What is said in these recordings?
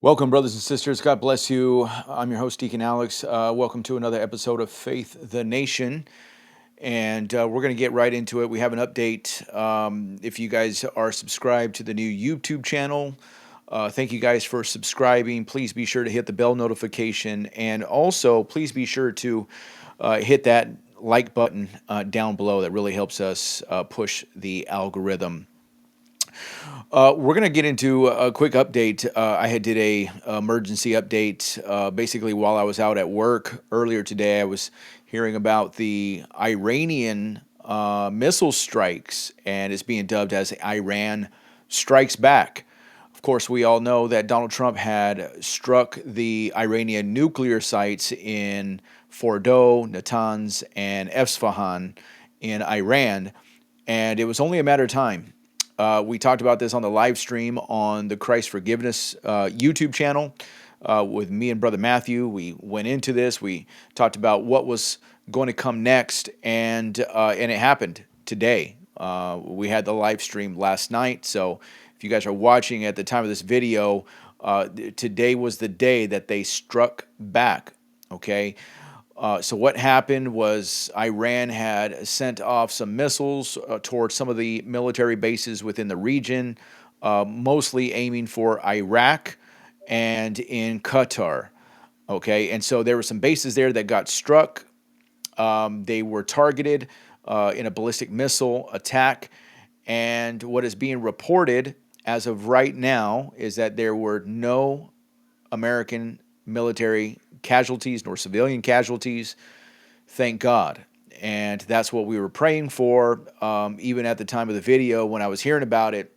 Welcome, brothers and sisters. God bless you. I'm your host, Deacon Alex. Welcome to another episode of Faith the Nation. And we're going to get right into it. We have an update. If you guys are subscribed to the new YouTube channel, thank you guys for subscribing. Please be sure to hit the bell notification. And also, please be sure to hit that like button down below. That really helps us push the algorithm. We're going to get into a quick update. I did a emergency update basically while I was out at work earlier today. I was hearing about the Iranian missile strikes, and it's being dubbed as Iran Strikes Back. Of course, we all know that Donald Trump had struck the Iranian nuclear sites in Fordow, Natanz, and Esfahan in Iran, and it was only a matter of time. We talked about this on the live stream on the Christ Forgiveness YouTube channel with me and Brother Matthew. We went into this. We talked about what was going to come next, and it happened today. We had the live stream last night, so if you guys are watching at the time of this video, today was the day that they struck back, okay? So what happened was Iran had sent off some missiles towards some of the military bases within the region, mostly aiming for Iraq and in Qatar. Okay, and so there were some bases there that got struck. They were targeted in a ballistic missile attack, and what is being reported as of right now is that there were no American military casualties nor civilian casualties, thank God. And that's what we were praying for. Even at the time of the video, when I was hearing about it,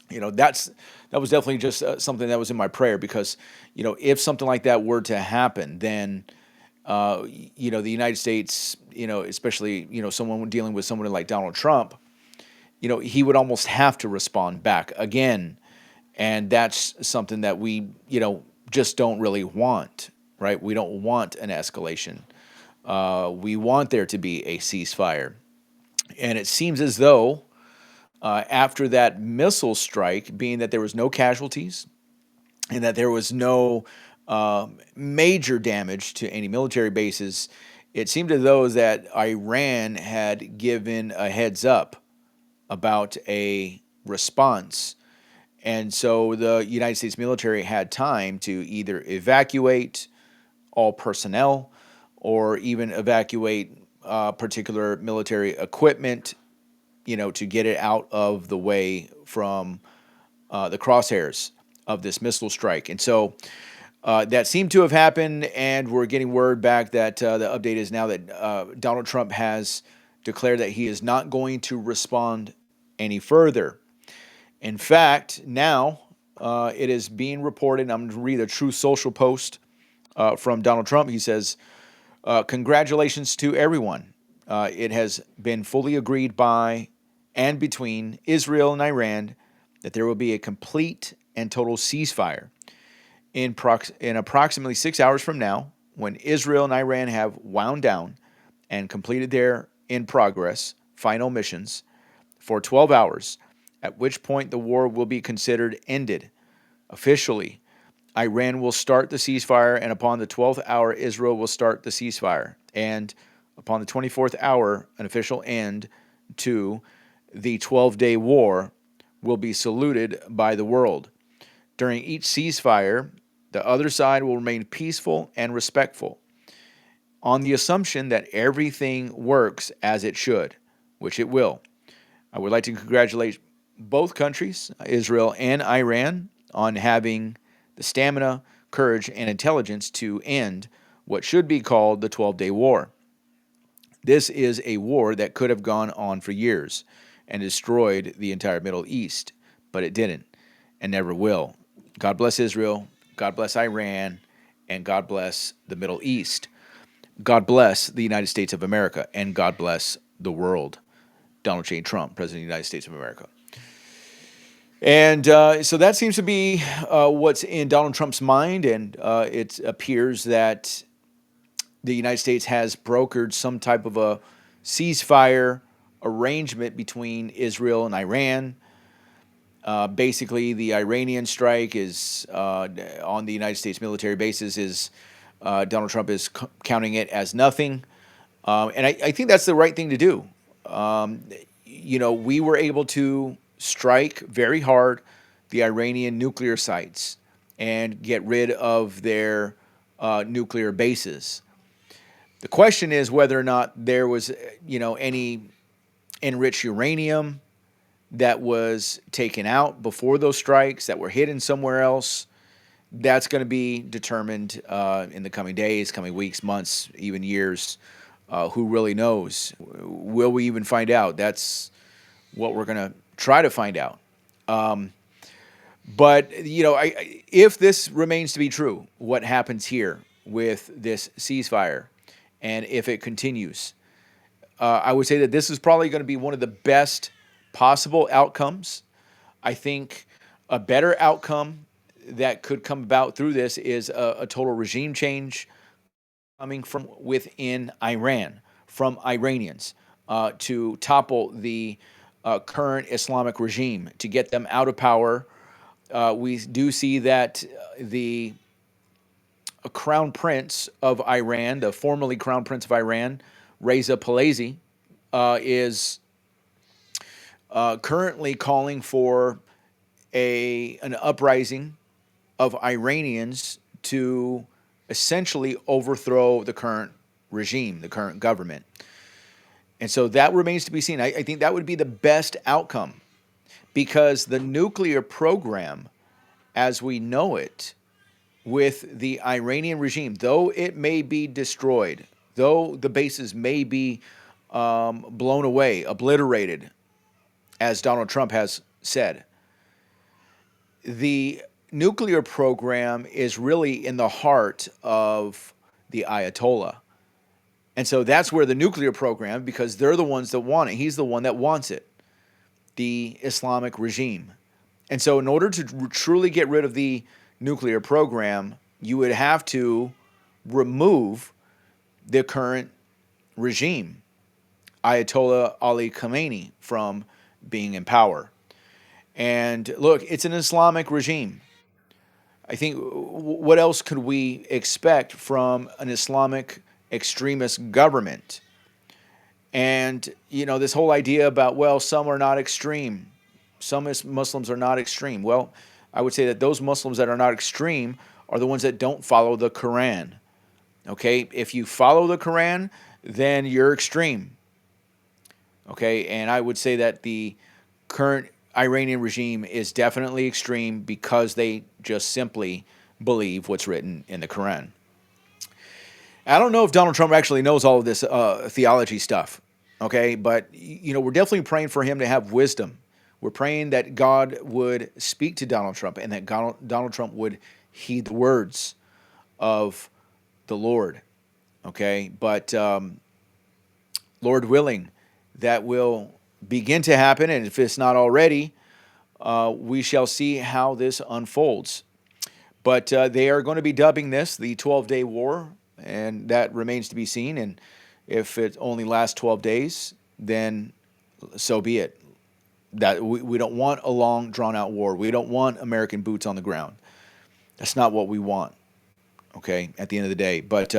that was definitely just something that was in my prayer, because if something like that were to happen, then the United States, especially someone dealing with someone like Donald Trump, he would almost have to respond back again, and that's something that we just don't really want. Right? We don't want an escalation. We want there to be a ceasefire. And it seems as though after that missile strike, being that there was no casualties and that there was no major damage to any military bases, it seemed as though that Iran had given a heads up about a response. And so the United States military had time to either evacuate all personnel, or even evacuate particular military equipment, to get it out of the way from the crosshairs of this missile strike. And so that seemed to have happened, and we're getting word back that the update is now that Donald Trump has declared that he is not going to respond any further. In fact, now it is being reported, I'm going to read a Truth Social post from Donald Trump. He says, congratulations to everyone. It has been fully agreed by and between Israel and Iran that there will be a complete and total ceasefire in approximately 6 hours from now, when Israel and Iran have wound down and completed their in-progress final missions for 12 hours, at which point the war will be considered ended officially. Iran will start the ceasefire, and upon the 12th hour, Israel will start the ceasefire. And upon the 24th hour, an official end to the 12-day war will be saluted by the world. During each ceasefire, the other side will remain peaceful and respectful, on the assumption that everything works as it should, which it will. I would like to congratulate both countries, Israel and Iran, on having the stamina, courage, and intelligence to end what should be called the 12-day war. This is a war that could have gone on for years and destroyed the entire Middle East, but it didn't and never will. God bless Israel, God bless Iran, and God bless the Middle East. God bless the United States of America, and God bless the world. Donald J. Trump, President of the United States of America. And so that seems to be what's in Donald Trump's mind, and it appears that the United States has brokered some type of a ceasefire arrangement between Israel and Iran. Basically, the Iranian strike is on the United States military bases. Is Donald Trump is counting it as nothing, and I think that's the right thing to do. We were able to strike very hard the Iranian nuclear sites and get rid of their nuclear bases. The question is whether or not there was, any enriched uranium that was taken out before those strikes that were hidden somewhere else. That's going to be determined in the coming days, coming weeks, months, even years. Who really knows? Will we even find out? That's what we're going to try to find out. But if this remains to be true, what happens here with this ceasefire, and if it continues, I would say that this is probably going to be one of the best possible outcomes. I think a better outcome that could come about through this is a total regime change coming from within Iran, from Iranians, to topple the current Islamic regime, to get them out of power. We do see that the crown prince of Iran, the formerly crown prince of Iran, Reza Pahlavi, is currently calling for an uprising of Iranians to essentially overthrow the current regime, the current government. And so that remains to be seen. I think that would be the best outcome, because the nuclear program, as we know it, with the Iranian regime, though it may be destroyed, though the bases may be blown away, obliterated, as Donald Trump has said, the nuclear program is really in the heart of the Ayatollah. And so that's where the nuclear program, because they're the ones that want it. He's the one that wants it, the Islamic regime. And so in order to truly get rid of the nuclear program, you would have to remove the current regime, Ayatollah Ali Khamenei, from being in power. And look, it's an Islamic regime. I think what else could we expect from an Islamic extremist government? And, this whole idea about, well, some are not extreme. Some Muslims are not extreme. Well, I would say that those Muslims that are not extreme are the ones that don't follow the Quran. Okay? If you follow the Quran, then you're extreme. Okay? And I would say that the current Iranian regime is definitely extreme because they just simply believe what's written in the Quran. I don't know if Donald Trump actually knows all of this theology stuff, okay? But, we're definitely praying for him to have wisdom. We're praying that God would speak to Donald Trump and that Donald Trump would heed the words of the Lord, okay? But Lord willing, that will begin to happen, and if it's not already, we shall see how this unfolds. But they are going to be dubbing this the 12-day war, and that remains to be seen. And if it only lasts 12 days, then so be it. That we don't want a long, drawn-out war. We don't want American boots on the ground. That's not what we want, okay, at the end of the day. But,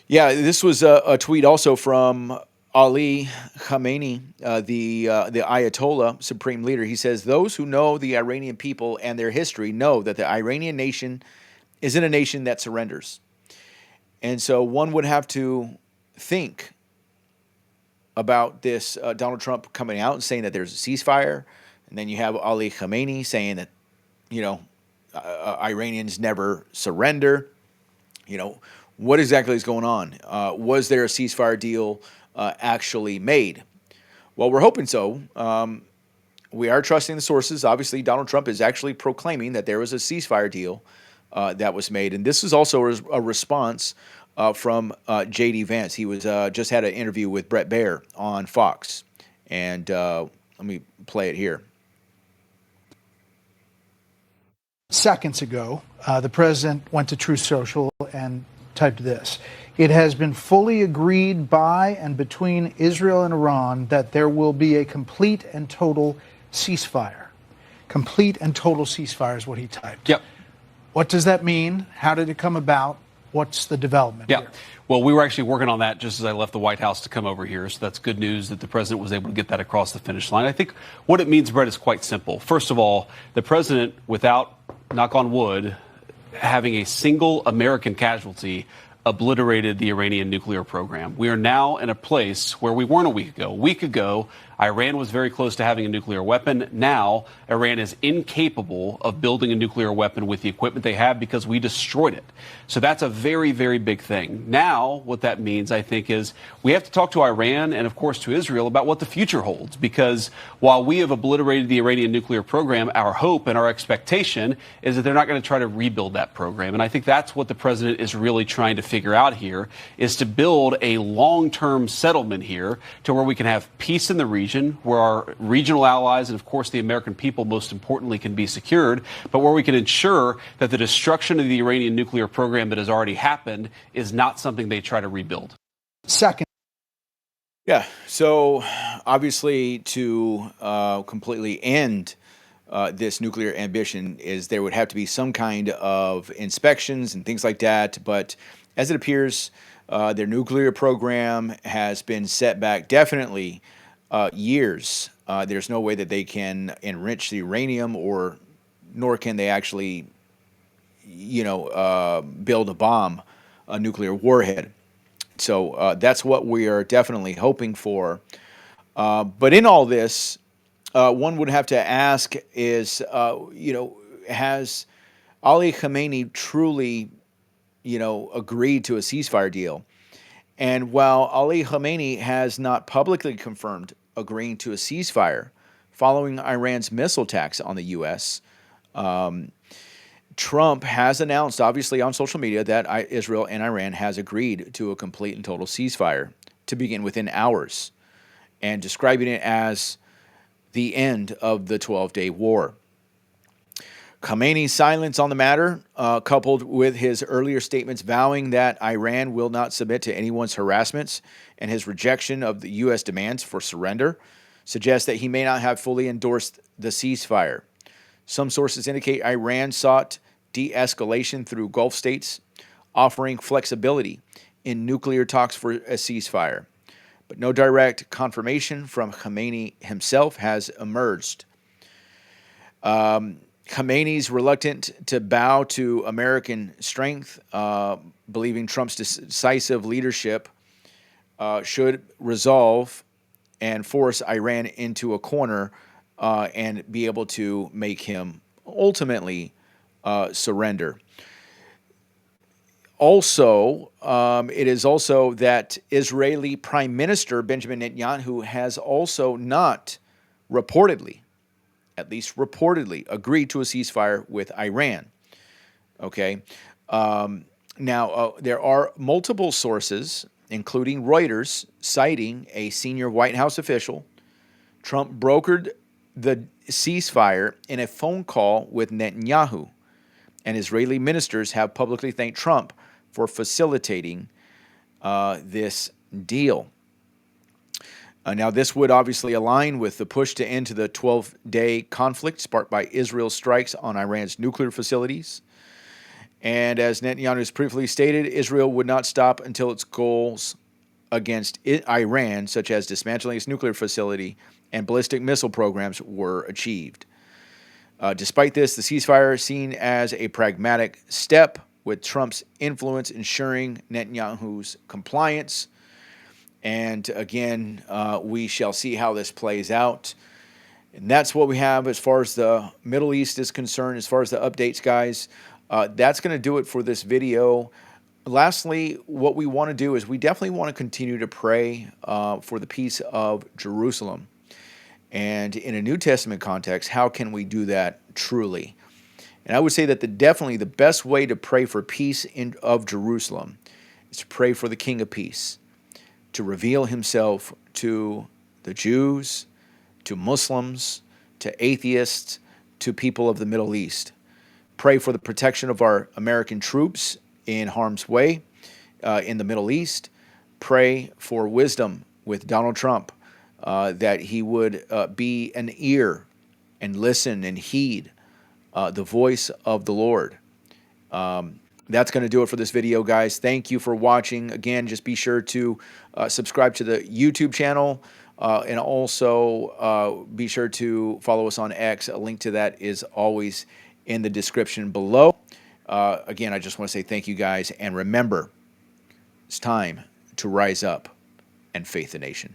this was a tweet also from Ali Khamenei, the Ayatollah supreme leader. He says, those who know the Iranian people and their history know that the Iranian nation isn't a nation that surrenders. And so one would have to think about this Donald Trump coming out and saying that there's a ceasefire, and then you have Ali Khamenei saying that, Iranians never surrender. What exactly is going on? Was there a ceasefire deal actually made? Well, we're hoping so. We are trusting the sources. Obviously, Donald Trump is actually proclaiming that there was a ceasefire deal that was made. And this is also a response from J.D. Vance. He was just had an interview with Bret Baier on Fox. And let me play it here. Seconds ago, the president went to Truth Social and typed this. It has been fully agreed by and between Israel and Iran that there will be a complete and total ceasefire. Complete and total ceasefire is what he typed. Yep. What does that mean? How did it come about? What's the development here? Well, we were actually working on that just as I left the White House to come over here. So that's good news that the president was able to get that across the finish line. I think what it means, Brett, is quite simple. First of all, the president, without, knock on wood, having a single American casualty, obliterated the Iranian nuclear program. We are now in a place where we weren't a week ago. A week ago, Iran was very close to having a nuclear weapon. Now, Iran is incapable of building a nuclear weapon with the equipment they have because we destroyed it. So that's a very, very big thing. Now, what that means, I think, is we have to talk to Iran and, of course, to Israel about what the future holds. Because while we have obliterated the Iranian nuclear program, our hope and our expectation is that they're not going to try to rebuild that program. And I think that's what the president is really trying to figure out here, is to build a long-term settlement here to where we can have peace in the region, where our regional allies and, of course, the American people, most importantly, can be secured, but where we can ensure that the destruction of the Iranian nuclear program that has already happened is not something they try to rebuild. Second. Yeah, so obviously to completely end this nuclear ambition is there would have to be some kind of inspections and things like that, but as it appears, their nuclear program has been set back definitely years. There's no way that they can enrich the uranium, nor can they actually, build a bomb, a nuclear warhead. So that's what we are definitely hoping for. But in all this, one would have to ask is, has Ali Khamenei truly, agreed to a ceasefire deal? And while Ali Khamenei has not publicly confirmed agreeing to a ceasefire following Iran's missile attacks on the U.S., Trump has announced, obviously on social media, that Israel and Iran has agreed to a complete and total ceasefire to begin within hours, and describing it as the end of the 12-day war. Khamenei's silence on the matter, coupled with his earlier statements vowing that Iran will not submit to anyone's harassments and his rejection of the U.S. demands for surrender, suggests that he may not have fully endorsed the ceasefire. Some sources indicate Iran sought de-escalation through Gulf states, offering flexibility in nuclear talks for a ceasefire. But no direct confirmation from Khamenei himself has emerged. Khamenei's reluctant to bow to American strength, believing Trump's decisive leadership should resolve and force Iran into a corner and be able to make him ultimately surrender. Also, it is also that Israeli Prime Minister Benjamin Netanyahu has also not reportedly, at least reportedly, agreed to a ceasefire with Iran. Okay. Now, there are multiple sources, including Reuters, citing a senior White House official. Trump brokered the ceasefire in a phone call with Netanyahu, and Israeli ministers have publicly thanked Trump for facilitating this deal. Now, this would obviously align with the push to end the 12-day conflict sparked by Israel's strikes on Iran's nuclear facilities. And as Netanyahu has previously stated, Israel would not stop until its goals against Iran, such as dismantling its nuclear facility and ballistic missile programs, were achieved. Despite this, the ceasefire is seen as a pragmatic step, with Trump's influence ensuring Netanyahu's compliance. And again, we shall see how this plays out. And that's what we have as far as the Middle East is concerned, as far as the updates, guys. That's going to do it for this video. Lastly, what we want to do is we definitely want to continue to pray for the peace of Jerusalem. And in a New Testament context, how can we do that truly? And I would say that definitely the best way to pray for peace of Jerusalem is to pray for the King of Peace, to reveal himself to the Jews, to Muslims, to atheists, to people of the Middle East. Pray for the protection of our American troops in harm's way in the Middle East. Pray for wisdom with Donald Trump, that he would be an ear and listen and heed the voice of the Lord. That's going to do it for this video, guys. Thank you for watching. Again, just be sure to subscribe to the YouTube channel, and also be sure to follow us on X. A link to that is always in the description below. Again, I just want to say thank you, guys. And remember, it's time to rise up and faith the nation.